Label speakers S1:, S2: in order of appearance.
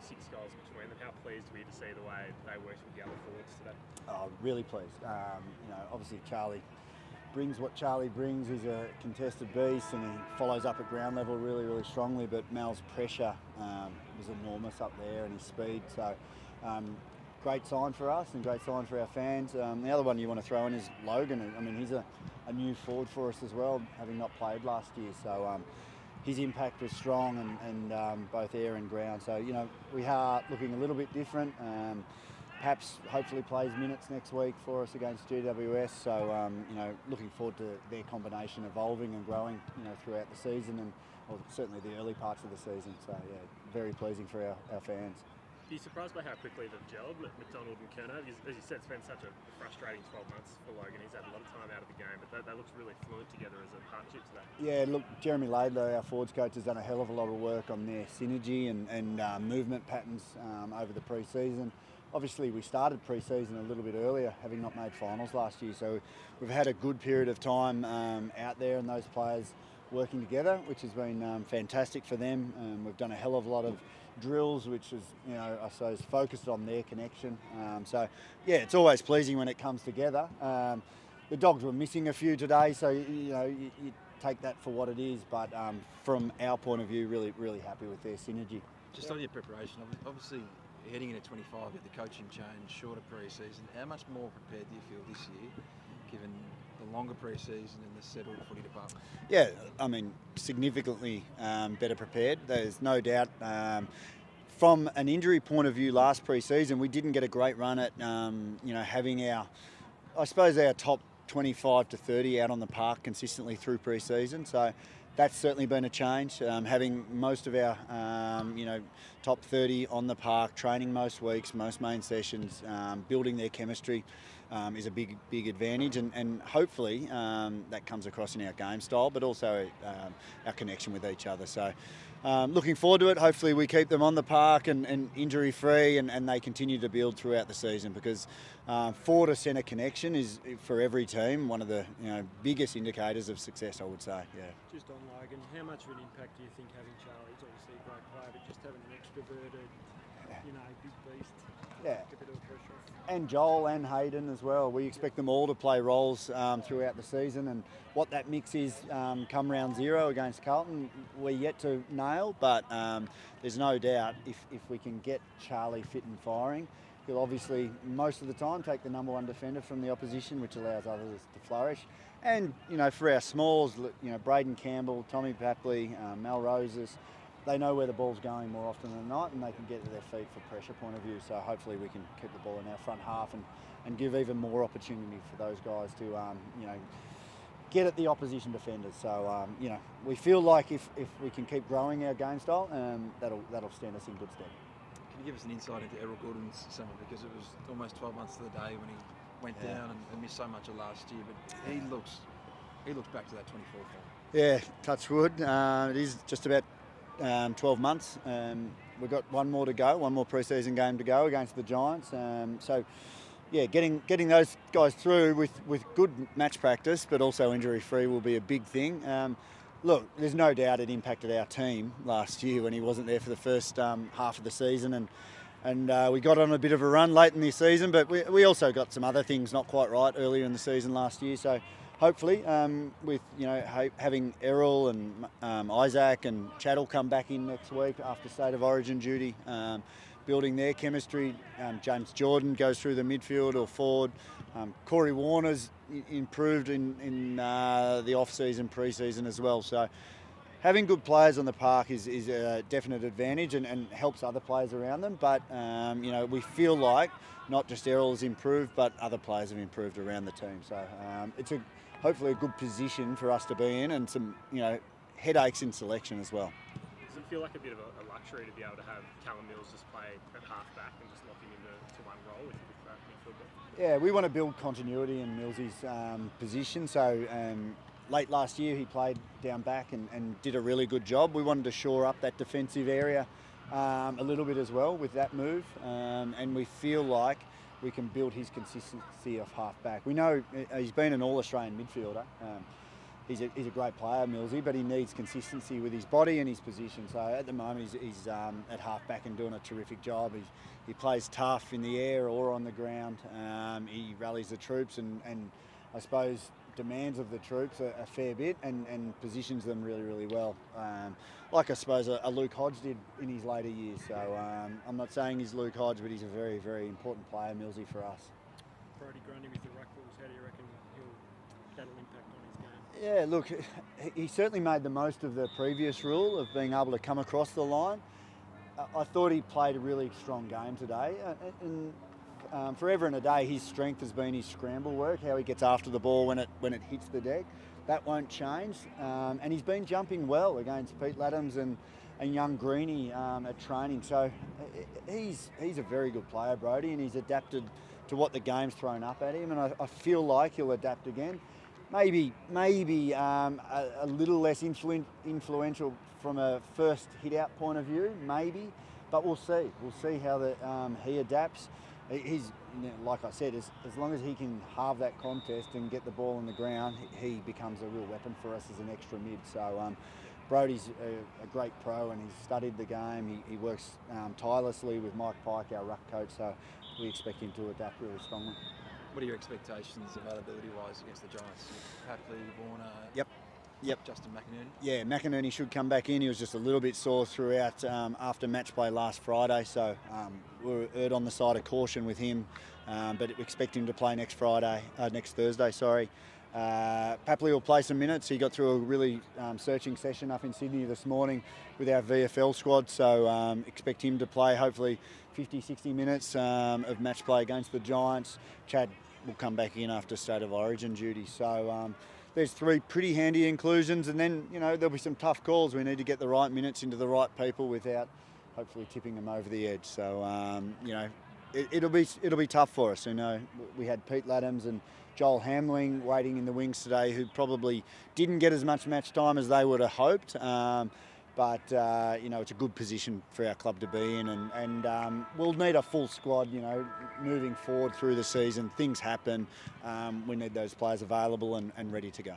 S1: 6 goals between them. How pleased were you to see the way they worked with the other forwards today?
S2: Oh, really pleased. Obviously Charlie brings what Charlie brings. He's a contested beast and he follows up at ground level really, really strongly, but Mal's pressure was enormous up there and his speed. So great sign for us and great sign for our fans. The other one you want to throw in is Logan. I mean, he's a new forward for us as well, having not played last year. So his impact was strong and both air and ground. So, we are looking a little bit different. Perhaps, hopefully plays minutes next week for us against GWS. So, looking forward to their combination evolving and growing, throughout the season and certainly the early parts of the season. So, yeah, very pleasing for our fans.
S1: Are you surprised by how quickly they've gelled, McDonald and Kerner? As you said, it's been such a frustrating 12 months for Logan. He's had a lot of time out of the game, but they look really fluent together as a partnership today. Yeah, look, Jeremy Laidler, our forwards coach, has done a hell of a lot of work on their synergy and movement patterns over the pre-season. Obviously, we started pre-season a little bit earlier, having not made finals last year, so we've had a good period of time out there and those players working together, which has been fantastic for them. We've done a hell of a lot of drills, which is, I suppose, focused on their connection. So, yeah, it's always pleasing when it comes together. The Dogs were missing a few today, so, you take that for what it is. But from our point of view, really, really happy with their synergy.
S3: Just on your preparation, obviously heading into 25 with the coaching change, shorter pre-season, how much more prepared do you feel this year, given the longer pre-season and the settled footy department?
S2: Yeah, I mean, significantly better prepared. There's no doubt. From an injury point of view, last pre-season, we didn't get a great run at, having our top 25 to 30 out on the park consistently through pre-season. So that's certainly been a change. Having most of our, top 30 on the park, training most weeks, most main sessions, building their chemistry is a big advantage. And hopefully that comes across in our game style, but also our connection with each other. So looking forward to it. Hopefully we keep them on the park and injury-free and they continue to build throughout the season because forward to centre connection is, for every team, one of the biggest indicators of success, I would say. Yeah.
S4: Just on Logan, how much of an impact do you think having Charlie? He's obviously a great player, but just having an extroverted, big beast,
S2: yeah,
S4: a bit of pressure off.
S2: And Joel and Hayden as well. We expect them all to play roles throughout the season, and what that mix is come round 0 against Carlton, we're yet to nail, but there's no doubt if we can get Charlie fit and firing, he'll obviously most of the time take the number 1 defender from the opposition, which allows others to flourish. And, for our smalls, Braden Campbell, Tommy Papley, Mal Roses, they know where the ball's going more often than not and they can get to their feet for pressure point of view. So hopefully we can keep the ball in our front half and give even more opportunity for those guys to, get at the opposition defenders. So, we feel like if we can keep growing our game style, that'll stand us in good stead.
S3: Can you give us an insight into Errol Goulding's summer? Because it was almost 12 months to the day when he went down and missed so much of last year, but he looks back to that 24 form. Yeah,
S2: touch wood. It is just about 12 months. We've got one more to go, one more pre-season game to go against the Giants. So, yeah, getting those guys through with good match practice, but also injury-free will be a big thing. Look, there's no doubt it impacted our team last year when he wasn't there for the first half of the season, and we got on a bit of a run late in the season, but we also got some other things not quite right earlier in the season last year. So hopefully, with having Errol and Isaac and Chattel come back in next week after State of Origin duty, building their chemistry. James Jordan goes through the midfield or forward. Corey Warner's improved in the off-season, pre-season as well. So having good players on the park is a definite advantage and helps other players around them. But, we feel like not just Errol's improved, but other players have improved around the team. So it's hopefully a good position for us to be in and some, headaches in selection as well.
S1: Does it feel like a bit of a luxury to be able to have Callum Mills just play at half-back and just lock him into one role with that midfield?
S2: Yeah, we want to build continuity in Millsy's position. So late last year he played down back and did a really good job. We wanted to shore up that defensive area a little bit as well with that move, and we feel like we can build his consistency off half-back. We know he's been an All-Australian midfielder. he's a great player, Millsy, but he needs consistency with his body and his position. So at the moment he's at half-back and doing a terrific job. He plays tough in the air or on the ground. He rallies the troops and I suppose demands of the troops a fair bit and positions them really, really well. Like I suppose a Luke Hodge did in his later years. So I'm not saying he's Luke Hodge, but he's a very, very important player, Millsy, for us.
S4: Brody Grundy with the Ruck rules, how do you reckon that'll impact on his game?
S2: Yeah, look, he certainly made the most of the previous rule of being able to come across the line. I thought he played a really strong game today. And forever and a day, his strength has been his scramble work, how he gets after the ball when it hits the deck. That won't change. And he's been jumping well against Pete Laddams and young Greeny at training. So he's a very good player, Brody, and he's adapted to what the game's thrown up at him. And I feel like he'll adapt again. Maybe a little less influential from a first hit-out point of view, maybe. But we'll see. We'll see how he adapts. He's, like I said, as long as he can halve that contest and get the ball on the ground, he becomes a real weapon for us as an extra mid. So Brody's a great pro and he's studied the game. He works tirelessly with Mike Pike, our ruck coach, so we expect him to adapt really strongly.
S3: What are your expectations availability-wise against the Giants? Papley, Warner,
S2: Yep.
S3: Justin McInerney? Yeah,
S2: McInerney should come back in. He was just a little bit sore throughout after match play last Friday, so we're erred on the side of caution with him, but we expect him to play next Thursday. Papley will play some minutes. He got through a really searching session up in Sydney this morning with our VFL squad, so expect him to play hopefully 50, 60 minutes of match play against the Giants. Chad will come back in after State of Origin duty. So there's three pretty handy inclusions, and then there'll be some tough calls. We need to get the right minutes into the right people without hopefully tipping them over the edge. So it'll be tough for us. We had Pete Laddams and Joel Hamling waiting in the wings today, who probably didn't get as much match time as they would have hoped. But it's a good position for our club to be in, and we'll need a full squad, moving forward through the season. Things happen. We need those players available and ready to go.